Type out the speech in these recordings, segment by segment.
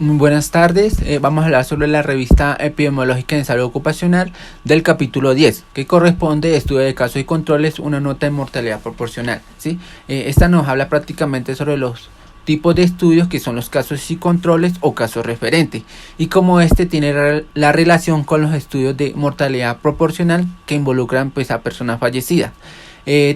Muy buenas tardes, vamos a hablar sobre la revista epidemiológica en salud ocupacional del capítulo 10, que corresponde a estudio de casos y controles, una nota de mortalidad proporcional, ¿sí? Esta nos habla prácticamente sobre los tipos de estudios que son los casos y controles o casos referentes, y cómo este tiene la relación con los estudios de mortalidad proporcional que involucran pues a personas fallecidas.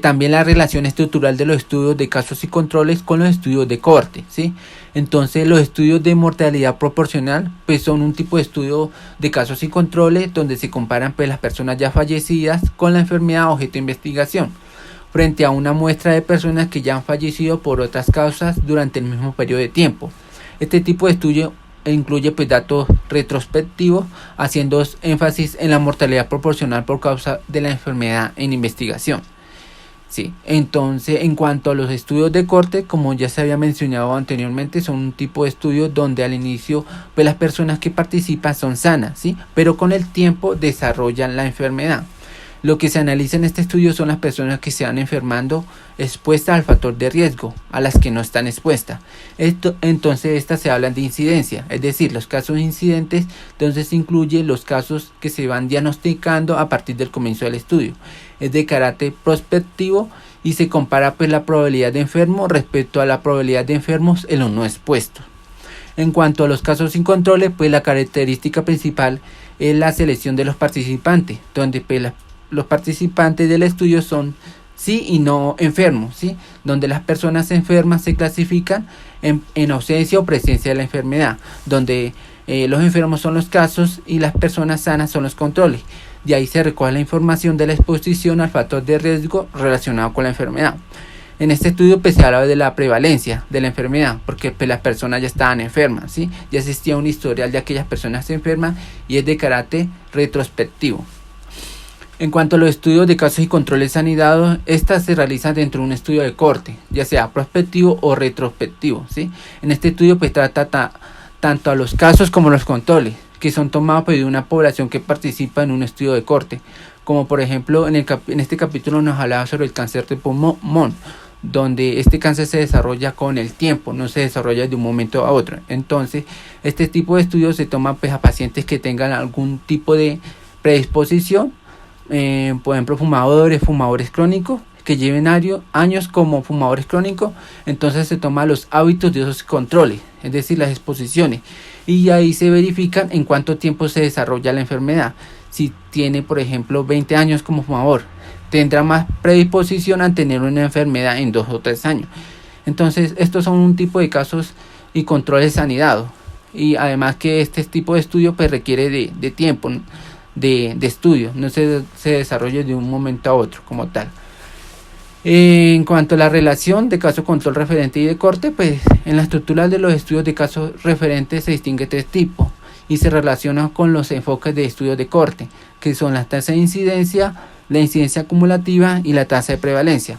También la relación estructural de los estudios de casos y controles con los estudios de cohorte, ¿sí? Entonces los estudios de mortalidad proporcional pues son un tipo de estudio de casos y controles donde se comparan pues las personas ya fallecidas con la enfermedad objeto de investigación frente a una muestra de personas que ya han fallecido por otras causas durante el mismo periodo de tiempo. Este tipo de estudio incluye pues datos retrospectivos haciendo énfasis en la mortalidad proporcional por causa de la enfermedad en investigación. Sí, entonces en cuanto a los estudios de corte, como ya se había mencionado anteriormente, son un tipo de estudio donde al inicio pues las personas que participan son sanas, ¿sí? Pero con el tiempo desarrollan la enfermedad. Lo que se analiza en este estudio son las personas que se van enfermando expuestas al factor de riesgo, a las que no están expuestas. Entonces estas se hablan de incidencia, es decir, los casos incidentes, entonces se incluyen los casos que se van diagnosticando a partir del comienzo del estudio. Es de carácter prospectivo y se compara pues la probabilidad de enfermo respecto a la probabilidad de enfermos en los no expuestos. En cuanto a los casos sin controles, pues la característica principal es la selección de los participantes, donde pues los participantes del estudio son sí y no enfermos, ¿sí? Donde las personas enfermas se clasifican en ausencia o presencia de la enfermedad, donde los enfermos son los casos y las personas sanas son los controles. De ahí se recoge la información de la exposición al factor de riesgo relacionado con la enfermedad. En este estudio pues, se habla de la prevalencia de la enfermedad, porque pues, las personas ya estaban enfermas, ¿sí? Ya existía un historial de aquellas personas enfermas y es de carácter retrospectivo. En cuanto a los estudios de casos y controles sanitados, estas se realizan dentro de un estudio de corte, ya sea prospectivo o retrospectivo, ¿sí? En este estudio pues trata tanto a los casos como los controles, que son tomados pues, de una población que participa en un estudio de corte, como por ejemplo en este capítulo nos hablaba sobre el cáncer de pulmón, donde este cáncer se desarrolla con el tiempo, no se desarrolla de un momento a otro. Entonces este tipo de estudios se toma pues, a pacientes que tengan algún tipo de predisposición, por ejemplo fumadores crónicos que lleven años como fumadores crónicos. Entonces se toma los hábitos de esos controles, es decir, las exposiciones, y ahí se verifican en cuánto tiempo se desarrolla la enfermedad. Si tiene por ejemplo 20 años como fumador, tendrá más predisposición a tener una enfermedad en 2 o 3 años. Entonces estos son un tipo de casos y controles sanitados, y además que este tipo de estudio pues requiere de tiempo de estudio, no se desarrolla de un momento a otro como tal. En cuanto a la relación de caso control referente y de corte, pues en la estructura de los estudios de casos referentes se distingue 3 tipos y se relaciona con los enfoques de estudios de corte, que son la tasa de incidencia, la incidencia acumulativa y la tasa de prevalencia.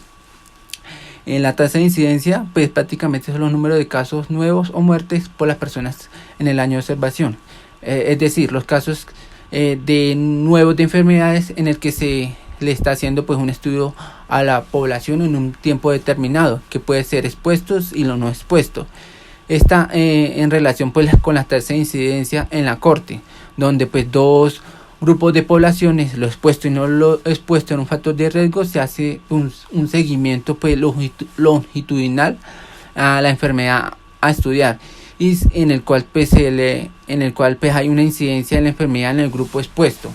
En la tasa de incidencia, pues prácticamente son los números de casos nuevos o muertes por las personas en el año de observación, es decir, los casos de nuevos de enfermedades en el que se le está haciendo pues un estudio a la población en un tiempo determinado, que puede ser expuestos y los no expuestos. Está en relación pues con la tasa de incidencia en la corte, donde pues 2 grupos de poblaciones, lo expuesto y no lo expuesto en un factor de riesgo, se hace un seguimiento pues longitudinal a la enfermedad a estudiar, y en el cual pues hay una incidencia de la enfermedad en el grupo expuesto,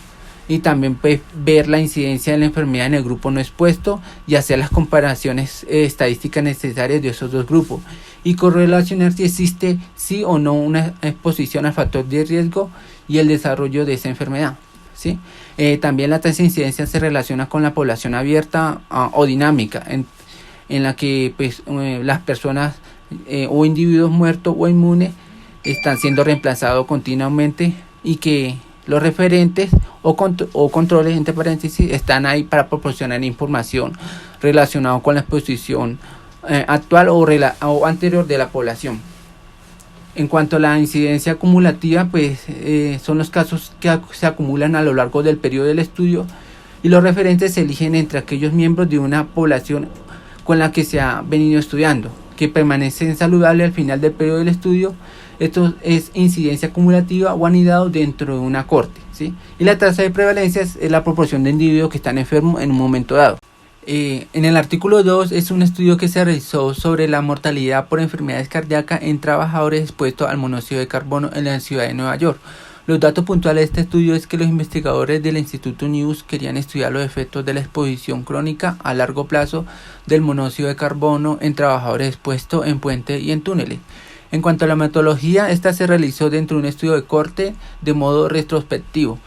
y también pues, ver la incidencia de la enfermedad en el grupo no expuesto y hacer las comparaciones estadísticas necesarias de esos 2 grupos y correlacionar si existe sí o no una exposición al factor de riesgo y el desarrollo de esa enfermedad, ¿sí? También la tasa de incidencia se relaciona con la población abierta o dinámica, en la que pues, las personas o individuos muertos o inmunes están siendo reemplazados continuamente, y que los referentes o controles, entre paréntesis, están ahí para proporcionar información relacionada con la exposición actual o anterior de la población. En cuanto a la incidencia acumulativa, pues son los casos que se acumulan a lo largo del periodo del estudio, y los referentes se eligen entre aquellos miembros de una población con la que se ha venido estudiando, que permanecen saludables al final del periodo del estudio, Esto es incidencia acumulativa o anidado dentro de una corte, ¿sí? Y la tasa de prevalencia es la proporción de individuos que están enfermos en un momento dado. En el artículo 2 es un estudio que se realizó sobre la mortalidad por enfermedades cardíacas en trabajadores expuestos al monóxido de carbono en la ciudad de Nueva York. Los datos puntuales de este estudio es que los investigadores del Instituto News querían estudiar los efectos de la exposición crónica a largo plazo del monóxido de carbono en trabajadores expuestos en puentes y en túneles. En cuanto a la metodología, esta se realizó dentro de un estudio de corte de modo retrospectivo.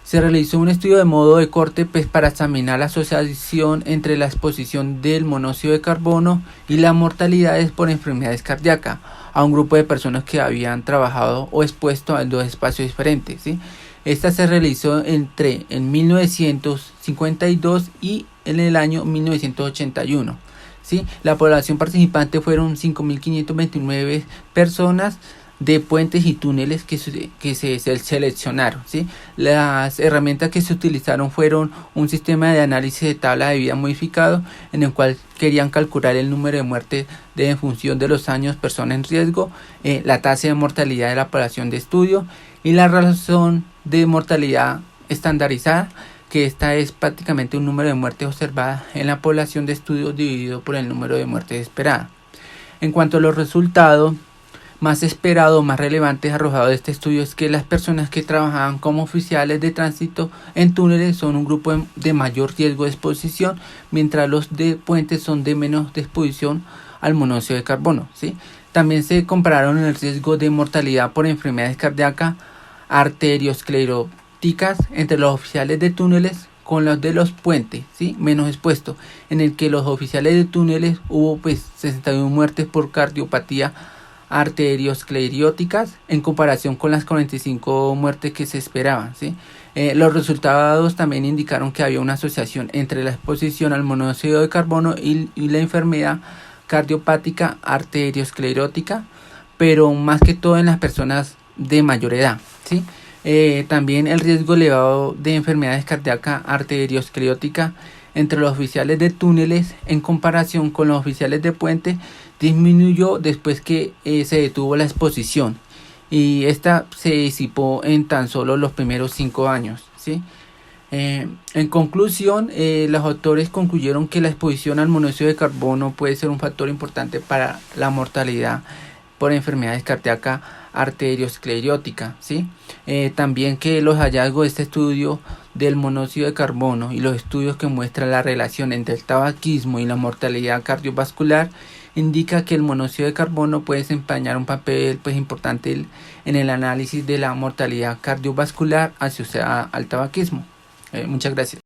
Se realizó un estudio de modo de corte para examinar la asociación entre la exposición del monóxido de carbono y las mortalidades por enfermedades cardíacas a un grupo de personas que habían trabajado o expuesto en dos espacios diferentes, ¿sí? Esta se realizó en 1952 y en el año 1981. ¿Sí? La población participante fueron 5.529 personas de puentes y túneles que se seleccionaron, ¿sí? Las herramientas que se utilizaron fueron un sistema de análisis de tabla de vida modificado en el cual querían calcular el número de muertes en función de los años, personas en riesgo, la tasa de mortalidad de la población de estudio y la razón de mortalidad estandarizada, que esta es prácticamente un número de muertes observadas en la población de estudio dividido por el número de muertes esperadas. En cuanto a los resultados más esperados, más relevantes arrojados de este estudio, es que las personas que trabajaban como oficiales de tránsito en túneles son un grupo de mayor riesgo de exposición, mientras los de puentes son de menos exposición al monóxido de carbono, ¿sí? También se compararon el riesgo de mortalidad por enfermedades cardíacas arterioscleróticas entre los oficiales de túneles con los de los puentes, ¿sí? Menos expuestos, en el que los oficiales de túneles hubo 61 muertes por cardiopatía arterioscleróticas en comparación con las 45 muertes que se esperaban, ¿sí? Los resultados también indicaron que había una asociación entre la exposición al monóxido de carbono y la enfermedad cardiopática arteriosclerótica, pero más que todo en las personas de mayor edad, ¿sí? También el riesgo elevado de enfermedades cardíacas arterioscleróticas entre los oficiales de túneles en comparación con los oficiales de puente disminuyó después que se detuvo la exposición, y esta se disipó en tan solo los primeros 5 años, ¿sí? En conclusión, los autores concluyeron que la exposición al monóxido de carbono puede ser un factor importante para la mortalidad por enfermedades cardíacas arterioscleróticas, ¿sí? También que los hallazgos de este estudio del monóxido de carbono y los estudios que muestran la relación entre el tabaquismo y la mortalidad cardiovascular indica que el monóxido de carbono puede desempeñar un papel importante en el análisis de la mortalidad cardiovascular asociada al tabaquismo. Muchas gracias.